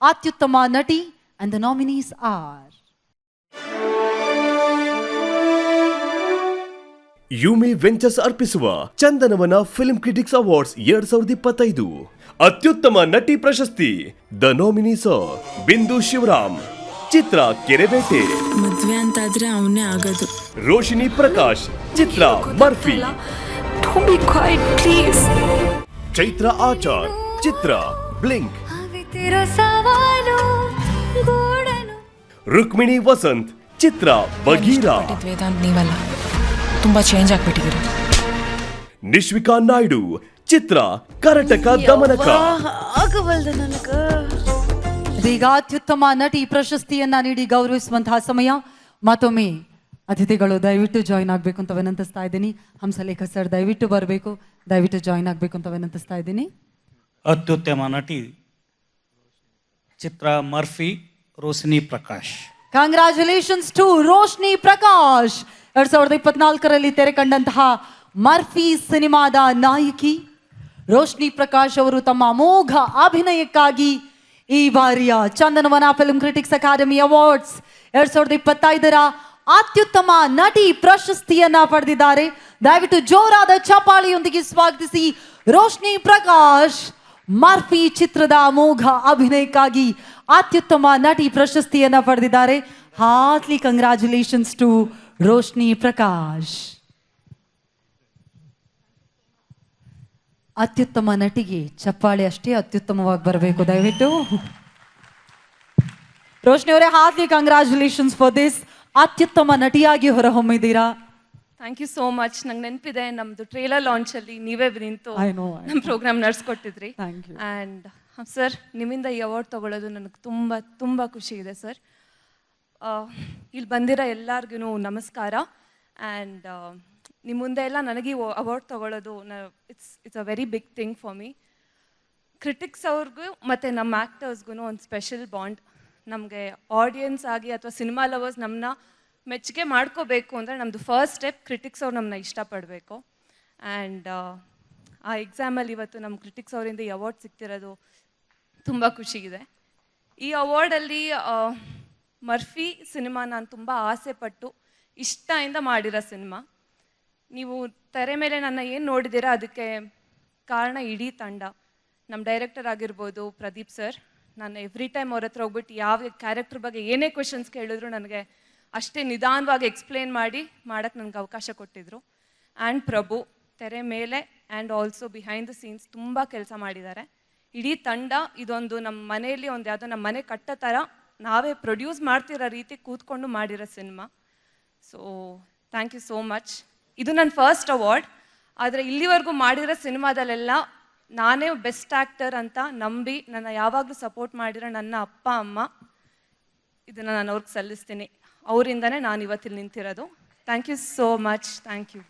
ಅತ್ಯುತ್ತಮ ನಟಿ and the nominees are Yumi ventures ಅರ್ಪಿಸುವ ಚಂದನವನ ಫಿಲ್ಮ್ ಕ್ರಿಟಿಕ್ಸ್ ಅವಾರ್ಡ್ಸ್ 2025 ಅತ್ಯುತ್ತಮ ನಟಿ ಪ್ರಶಸ್ತಿ. ದ ನಾಮಿನೀಸ್ ಬಿಂದು ಶಿವರಾಮ್, ಚಿತ್ರ ಕೆರೆಬೇಟೆ. ಮದ್ವೆ ಅಂತಾದ್ರೆ ಅವನೇ ಆಗೋದು. ರೋಶಿನಿ ಪ್ರಕಾಶ್, ಚಿತ್ರ ಮರ್ಫಿ. ಚೈತ್ರ ಆಚಾರ್, ಚಿತ್ರ ಬ್ಲಿಂಕ್. ರುಕ್ಮಿಣಿ ವಸಂತ್, ಚಿತ್ರ ಬಗೀರಾ. ವೇದಾಂತ್ ನೀವಲ್ಲ, ತುಂಬಾ ಚೇಂಜ್ ಆಗ್ಬಿಟ್ಟಿದ್ದೀರಿ. ನಿಶ್ವಿಕಾ ನಾಯ್ಡು, ಚಿತ್ರ ಕರಟಕ ದಮನಕ. ಇದೀಗ ಅತ್ಯುತ್ತಮ ನಟಿ ಪ್ರಶಸ್ತಿಯನ್ನ ನೀಡಿ ಗೌರವಿಸುವಂತಹ ಸಮಯ. ಮತ್ತೊಮ್ಮೆ ಅತಿಥಿಗಳು ದಯವಿಟ್ಟು ಜಾಯಿನ್ ಆಗಬೇಕು ಅಂತ ವಿನಂತಿಸ್ತಾ ಇದ್ದೀನಿ. ಹಂಸಲೇಖ ಸರ್ ದಯವಿಟ್ಟು ಬರಬೇಕು, ದಯವಿಟ್ಟು ಜಾಯಿನ್ ಆಗಬೇಕು ಅಂತ ವಿನಂತಿಸ್ತಾ ಇದ್ದೀನಿ. ಅತ್ಯುತ್ತಮ ನಟಿ ಚಿತ್ರ Murphy, Roshini Prakash. Congratulations to Roshni Prakash. 2024ರಲ್ಲಿ ತೆರೆ ಕಂಡಂತಹ ಮರ್ಫಿ ಸಿನಿಮಾದ ನಾಯಕಿ ರೋಶ್ನಿ ಪ್ರಕಾಶ್ ಅವರು ತಮ್ಮ ಅಮೋಘ ಅಭಿನಯಕ್ಕಾಗಿ ಈ ಬಾರಿಯ Chandanavana film critics academy awards 2025ರ ಅತ್ಯುತ್ತಮ ನಟಿ ಪ್ರಶಸ್ತಿಯನ್ನ ಪಡೆದಿದ್ದಾರೆ. ದಯವಿಟ್ಟು ಜೋರಾದ ಚಪ್ಪಾಳೆಯೊಂದಿಗೆ ಸ್ವಾಗತಿಸಿ ರೋಶ್ನಿ ಪ್ರಕಾಶ್. ಮರ್ಫಿ ಚಿತ್ರದ ಅಮೋಘ ಅಭಿನಯಕ್ಕಾಗಿ ಅತ್ಯುತ್ತಮ ನಟಿ ಪ್ರಶಸ್ತಿಯನ್ನ ಪಡೆದಿದ್ದಾರೆ. Heartily congratulations to Roshni Prakash. ಅತ್ಯುತ್ತಮ ನಟಿಗೆ ಚಪ್ಪಾಳೆ ಅಷ್ಟೇ ಅತ್ಯುತ್ತಮವಾಗಿ ಬರಬೇಕು ದಯವಿಟ್ಟು. ರೋಶ್ನಿ ಅವರೇ, ಹಾರ್ಟ್ಲಿ ಕಂಗ್ರ್ಯಾಚುಲೇಷನ್ಸ್ ಫಾರ್ ದಿಸ್. ಅತ್ಯುತ್ತಮ ನಟಿಯಾಗಿ ಹೊರಹೊಮ್ಮಿದ್ದೀರಾ. Thank you so much. ನಂಗೆ ನೆನಪಿದೆ, ನಮ್ದು ಟ್ರೇಲರ್ ಲಾಂಚ್ ಅಲ್ಲಿ ನೀವೇ ನಿಂತು ನಮ್ಮ ಪ್ರೋಗ್ರಾಮ್ ನಡೆಸ್ಕೊಟ್ಟಿದ್ರಿ. ಆ್ಯಂಡ್ ಸರ್, ನಿಮ್ಮಿಂದ ಈ ಅವಾರ್ಡ್ ತಗೊಳ್ಳೋದು ನನಗೆ ತುಂಬ ತುಂಬ ಖುಷಿ ಇದೆ ಸರ್. ಇಲ್ಲಿ ಬಂದಿರೋ ಎಲ್ಲರಿಗೂ ನಮಸ್ಕಾರ. ಆ್ಯಂಡ್ ನಿಮ್ಮ ಮುಂದೆ ಎಲ್ಲ ನನಗೆ ಅವಾರ್ಡ್ ತಗೊಳ್ಳೋದು it's a very big thing for me. Critics ಅವ್ರಿಗೂ ಮತ್ತು ನಮ್ಮ ಆ್ಯಕ್ಟರ್ಸ್ಗೂ ಒಂದು ಸ್ಪೆಷಲ್ ಬಾಂಡ್. ನಮಗೆ ಆಡಿಯನ್ಸ್ ಆಗಿ ಅಥವಾ ಸಿನಿಮಾ ಲವರ್ಸ್ ನಮ್ಮನ್ನ ಮೆಚ್ಚುಗೆ ಮಾಡ್ಕೋಬೇಕು ಅಂದರೆ ನಮ್ಮದು ಫಸ್ಟ್ ಸ್ಟೆಪ್ ಕ್ರಿಟಿಕ್ಸ್ ಅವ್ರು ನಮ್ಮನ್ನ ಇಷ್ಟಪಡಬೇಕು. ಆ್ಯಂಡ್ ಆ ಎಕ್ಸಾಮಲ್ಲಿ ಇವತ್ತು ನಮ್ಮ ಕ್ರಿಟಿಕ್ಸ್ ಅವರಿಂದ ಈ ಅವಾರ್ಡ್ ಸಿಗ್ತಿರೋದು ತುಂಬ ಖುಷಿ ಇದೆ. ಈ ಅವಾರ್ಡಲ್ಲಿ ಮರ್ಫಿ ಸಿನಿಮಾ ನಾನು ತುಂಬ ಆಸೆಪಟ್ಟು ಇಷ್ಟದಿಂದ ಮಾಡಿರೋ ಸಿನಿಮಾ. ನೀವು ತೆರೆ ಮೇಲೆ ನನ್ನ ಏನು ನೋಡಿದ್ದೀರಾ ಅದಕ್ಕೆ ಕಾರಣ ಇಡೀ ತಂಡ. ನಮ್ಮ ಡೈರೆಕ್ಟರ್ ಆಗಿರ್ಬೋದು ಪ್ರದೀಪ್ ಸರ್. ನಾನು ಎವ್ರಿ ಟೈಮ್ ಅವ್ರ ಹತ್ರ ಹೋಗ್ಬಿಟ್ಟು ಯಾವ ಕ್ಯಾರೆಕ್ಟರ್ ಬಗ್ಗೆ ಏನೇ ಕ್ವೆಶನ್ಸ್ ಕೇಳಿದ್ರು ನನಗೆ ಅಷ್ಟೇ ನಿಧಾನವಾಗಿ ಎಕ್ಸ್ಪ್ಲೇನ್ ಮಾಡೋಕ್ಕೆ ನನಗೆ ಅವಕಾಶ ಕೊಟ್ಟಿದ್ರು. ಆ್ಯಂಡ್ ಪ್ರಭು ತೆರೆ ಮೇಲೆ and also behind the scenes ತುಂಬ ಕೆಲಸ ಮಾಡಿದ್ದಾರೆ. ಇಡೀ ತಂಡ ಇದೊಂದು ನಮ್ಮ ಮನೆಯಲ್ಲಿ ಒಂದು ಯಾವುದೋ ನಮ್ಮ ಮನೆ ಕಟ್ಟೋ ಥರ ನಾವೇ ಪ್ರೊಡ್ಯೂಸ್ ಮಾಡ್ತಿರೋ ರೀತಿ ಕೂತ್ಕೊಂಡು ಮಾಡಿರೋ cinema. So thank you so much. ಇದು ನನ್ನ ಫಸ್ಟ್ ಅವಾರ್ಡ್. ಆದರೆ ಇಲ್ಲಿವರೆಗೂ ಮಾಡಿರೋ ಸಿನಿಮಾದಲ್ಲೆಲ್ಲ ನಾನೇ ಬೆಸ್ಟ್ ಆ್ಯಕ್ಟರ್ ಅಂತ ನಂಬಿ ನನ್ನ ಯಾವಾಗಲೂ ಸಪೋರ್ಟ್ ಮಾಡಿರೋ ನನ್ನ ಅಪ್ಪ ಅಮ್ಮ, ಇದನ್ನು ನಾನು ಅವ್ರಿಗೆ ಸಲ್ಲಿಸ್ತೀನಿ. ಅವರಿಂದನೇ ನಾನು ಇವತ್ತಿಲ್ಲಿ ನಿಂತಿರೋದು. Thank you so much. Thank you.